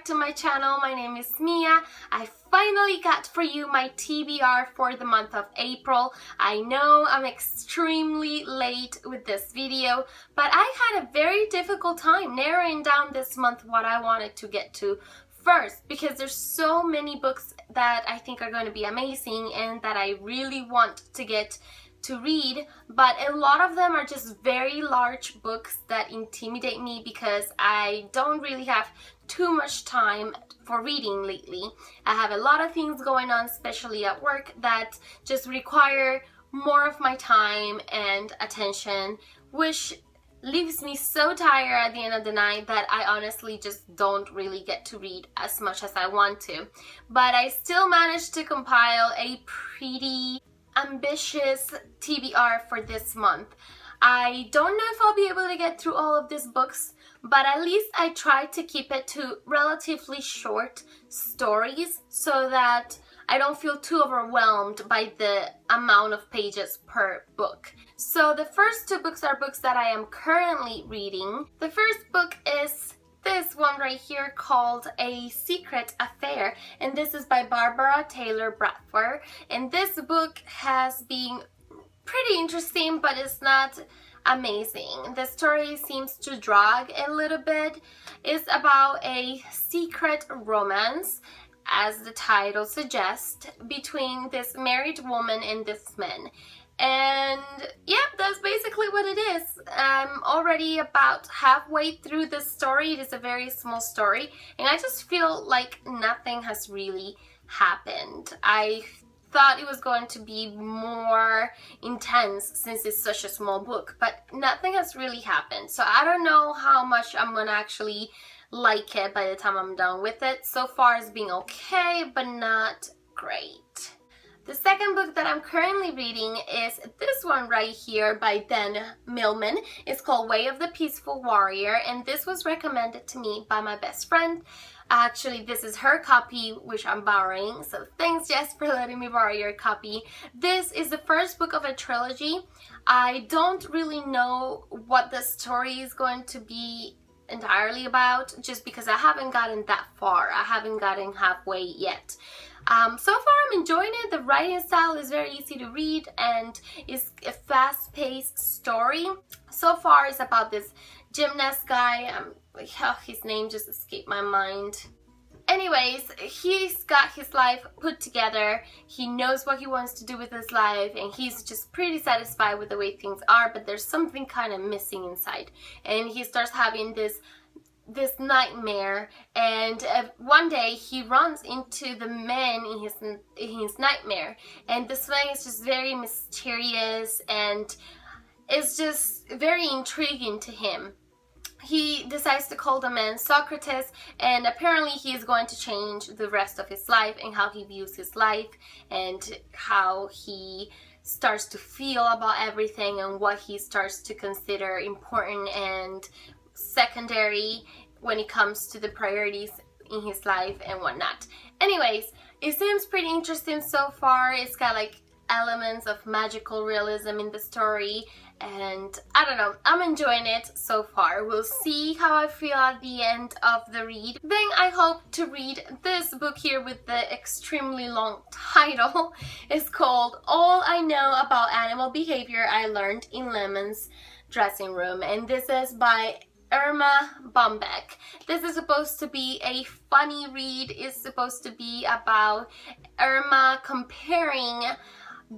back to my channel. My name is Mia. I finally got for you my TBR for the month of April. I know I'm extremely late with this video, but I had a very difficult time narrowing down this month what I wanted to get to first, because there's so many books that I think are going to be amazing and that I really want to get to read, but a lot of them are just very large books that intimidate me because I don't really have too much time for reading lately. I have a lot of things going on, especially at work, that just require more of my time and attention, which leaves me so tired at the end of the night that I honestly just don't really get to read as much as I want to. But I still managed to compile a pretty ambitious TBR for this month. I don't know if I'll be able to get through all of these books, but at least I tried to keep it to relatively short stories so that I don't feel too overwhelmed by the amount of pages per book. So the first two books are books that I am currently reading. The first book is this one right here called A Secret Affair, and this is by Barbara Taylor Bradford, and this book has been pretty interesting, but it's not amazing. The story seems to drag a little bit. It's about a secret romance, as the title suggests, between this married woman and this man. And yeah, that's basically what it is. I'm already about halfway through the story. It is a very small story, and I just feel like nothing has really happened. I thought it was going to be more intense since it's such a small book, but nothing has really happened. So I don't know how much I'm gonna actually like it by the time I'm done with it. So far it's been okay, but not great. The second book that I'm currently reading is this one right here by Millman. It's called Way of the Peaceful Warrior, and this was recommended to me by my best friend. Actually, this is her copy, which I'm borrowing, so thanks Jess for letting me borrow your copy. This is the first book of a trilogy. I don't really know what the story is going to be entirely about, just because I haven't gotten that far. I haven't gotten halfway yet. So far I'm enjoying it. The writing style is very easy to read and it's a fast-paced story. So far it's about this gymnast guy. His name just escaped my mind. Anyways, he's got his life put together. He knows what he wants to do with his life, and he's just pretty satisfied with the way things are, but there's something kind of missing inside. And he starts having this nightmare, and one day he runs into the man in his nightmare, and this man is just very mysterious and it's just very intriguing to him. He decides to call the man Socrates, and apparently he is going to change the rest of his life and how he views his life and how he starts to feel about everything and what he starts to consider important and secondary when it comes to the priorities in his life and whatnot. Anyways, it seems pretty interesting so far. It's got like elements of magical realism in the story, and I don't know, I'm enjoying it so far. We'll see how I feel at the end of the read. Then I hope to read this book here with the extremely long title. It's called All I Know About Animal Behavior I Learned in Lemon's Dressing Room, and this is by Erma Bombeck. This is supposed to be a funny read. It's supposed to be about Erma comparing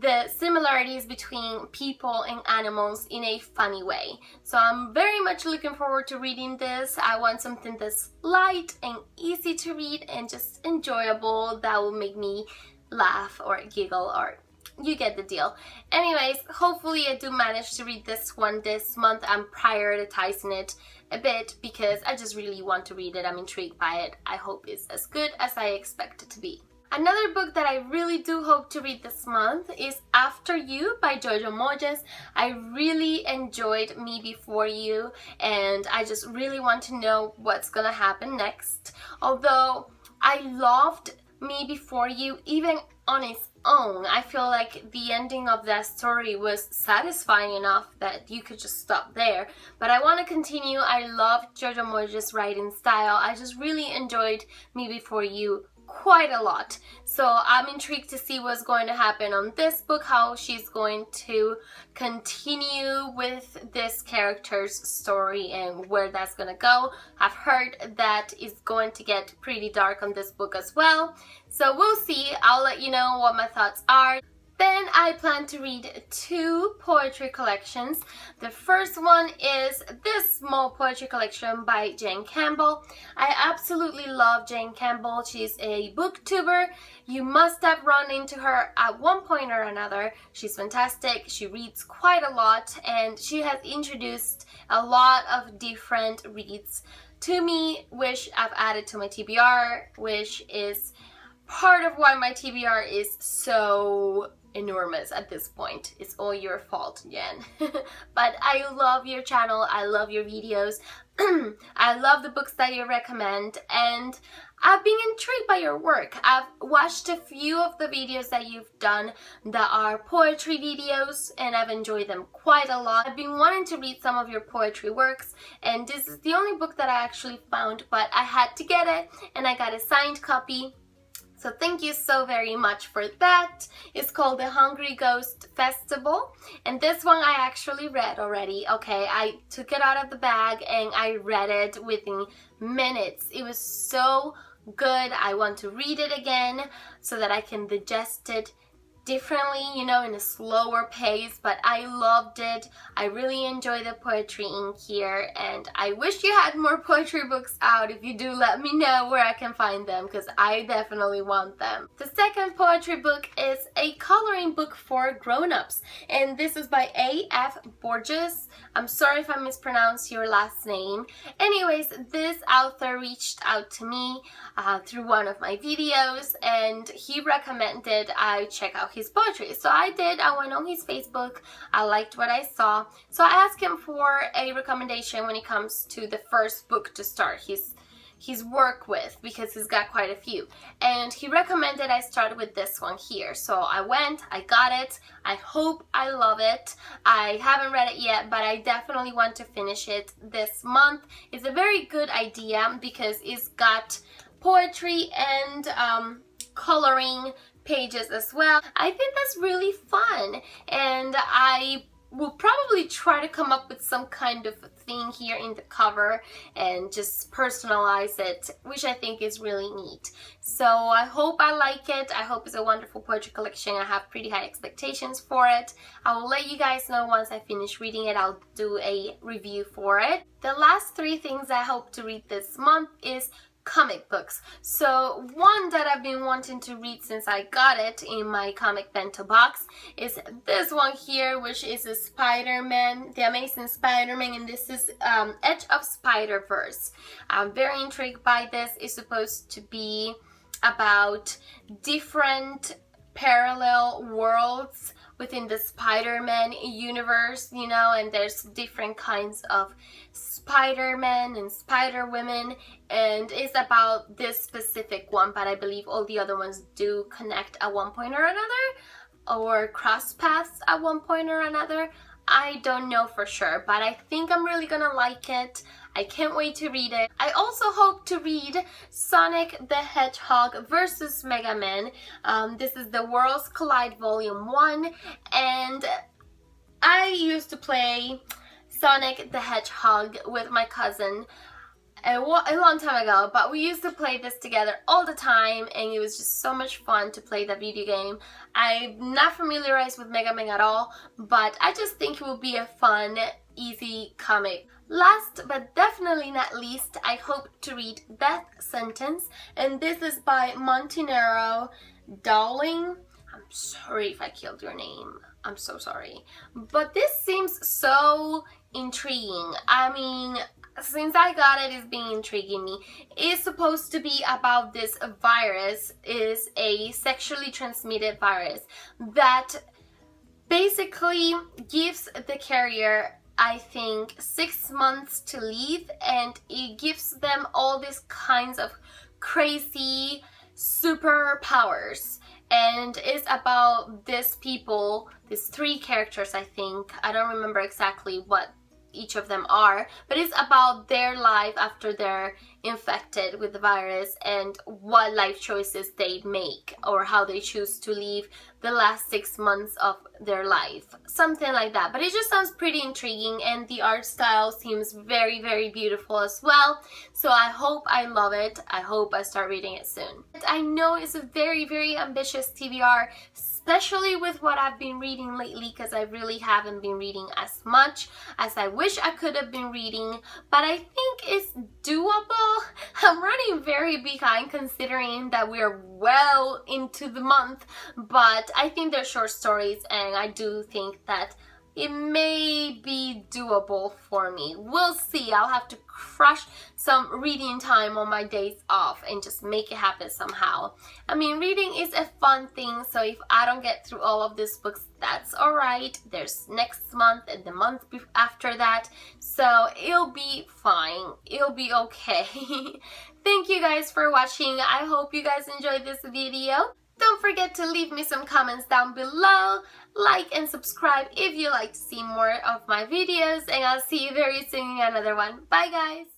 the similarities between people and animals in a funny way. So I'm very much looking forward to reading this. I want something that's light and easy to read and just enjoyable, that will make me laugh or giggle, or you get the deal. Anyways, hopefully I do manage to read this one this month. I'm prioritizing it a bit because I just really want to read it. I'm intrigued by it. I hope it's as good as I expect it to be. Another book that I really do hope to read this month is After You by Jojo Moyes. I really enjoyed Me Before You, and I just really want to know what's gonna happen next. Although I loved Me Before You even on its own. I feel like the ending of that story was satisfying enough that you could just stop there. But I want to continue. I love Jojo Moyes' writing style. I just really enjoyed Me Before You quite a lot. So I'm intrigued to see what's going to happen on this book, how she's going to continue with this character's story and where that's going to go. I've heard that it's going to get pretty dark on this book as well. So we'll see. I'll let you know what my thoughts are. Then I plan to read 2 poetry collections. The first one is this small poetry collection by Jane Campbell. I absolutely love Jane Campbell. She's a booktuber. You must have run into her at one point or another. She's fantastic. She reads quite a lot and she has introduced a lot of different reads to me, which I've added to my TBR, which is part of why my TBR is so enormous at this point. It's all your fault, Jen. But I love your channel. I love your videos. I love the books that you recommend, and I've been intrigued by your work. I've watched a few of the videos that you've done that are poetry videos, and I've enjoyed them quite a lot. I've been wanting to read some of your poetry works, and this is the only book that I actually found, but I had to get it, and I got a signed copy. So thank you so very much for that. It's called The Hungry Ghost Festival. And this one I actually read already. Okay, I took it out of the bag and I read it within minutes. It was so good. I want to read it again so that I can digest it differently, you know, in a slower pace, but I loved it. I really enjoy the poetry in here, and I wish you had more poetry books out. If you do, let me know where I can find them, because I definitely want them. The second poetry book is a coloring book for grown-ups, and this is by A.F. Bourgeois. I'm sorry if I mispronounced your last name. Anyways, this author reached out to me through one of my videos, and he recommended I check out his poetry. So I did. I went on his Facebook. I liked what I saw. So I asked him for a recommendation when it comes to the first book to start his work with, because he's got quite a few. And he recommended I start with this one here. So I went, I got it. I hope I love it. I haven't read it yet, but I definitely want to finish it this month. It's a very good idea because it's got poetry and coloring pages as well. I think that's really fun, and I will probably try to come up with some kind of thing here in the cover and just personalize it, which I think is really neat. So I hope I like it. I hope it's a wonderful poetry collection. I have pretty high expectations for it. I will let you guys know once I finish reading it. I'll do a review for it. The last 3 things I hope to read this month is comic books. So one that I've been wanting to read since I got it in my comic bento box is this one here, which is a Spider-Man, The Amazing Spider-Man, and this is Edge of Spider-Verse. I'm very intrigued by this. It's supposed to be about different parallel worlds within the Spider-Man universe, you know, and there's different kinds of Spider-Man and Spider-Women, and it's about this specific one, but I believe all the other ones do connect at one point or another, or cross paths at one point or another. I don't know for sure, but I think I'm really gonna like it. I can't wait to read it. I also hope to read Sonic the Hedgehog versus Mega Man. This is the Worlds Collide Volume 1, and I used to play Sonic the Hedgehog with my cousin a long time ago, but we used to play this together all the time, and it was just so much fun to play that video game. I'm not familiarized with Mega Man at all, but I just think it will be a fun, easy comic. Last but definitely not least, I hope to read Death Sentence, and this is by Montynegro, Dowling. I'm sorry if I killed your name. I'm so sorry. But this seems so intriguing. I mean, since I got it, it's been intriguing me. It's supposed to be about this virus. Is a sexually transmitted virus that basically gives the carrier, I think, 6 months to leave, and it gives them all these kinds of crazy superpowers. and it's about these people, these three characters, I think. I don't remember exactly what each of them are, but it's about their life after they're infected with the virus and what life choices they make or how they choose to live the last 6 months of their life, something like that. But it just sounds pretty intriguing, and the art style seems very, very beautiful as well, so I hope I love it. I hope I start reading it soon. I know it's a very, very ambitious TBR, especially with what I've been reading lately, because I really haven't been reading as much as I wish I could have been reading, but I think it's doable. I'm running very behind considering that we're well into the month, but I think they're short stories, and I do think that it may be doable for me. We'll see. I'll have to crush some reading time on my days off and just make it happen somehow. I mean, reading is a fun thing, so if I don't get through all of these books, that's alright. There's next month and the month after that, so it'll be fine. It'll be okay. Thank you guys for watching. I hope you guys enjoyed this video. Don't forget to leave me some comments down below, like and subscribe if you like to see more of my videos, and I'll see you very soon in another one. Bye guys!